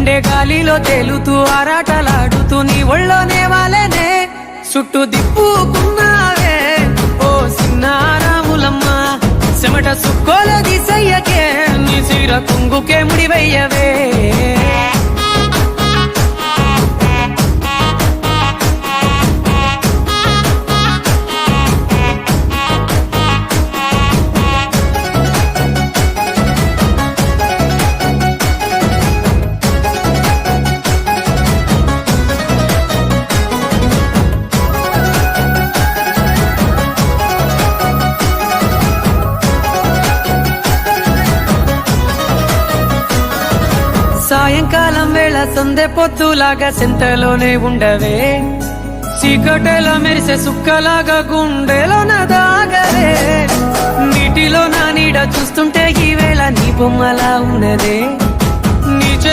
గుండె గాలిలో తేలుతూ ఆరాటలాడుతూ నీ ఒళ్ళోనే వాలేనే చుట్టూ దిప్పుకున్నావే ఓ సిన్నారాములమ్మ చెమట సుక్కోల దిశయ్యకే నీ చీర కుంగుకే ముడివయ్యవే సాయంకాలం వేళ సందె పొత్తులాగా చింతలోనే ఉండవే చీకటిలో మెరిసే సుక్కలాగా గుండెలో దాగవే నీటిలో నా నీడ చూస్తుంటే ఈ వేళ నీ బొమ్మలా ఉన్నదే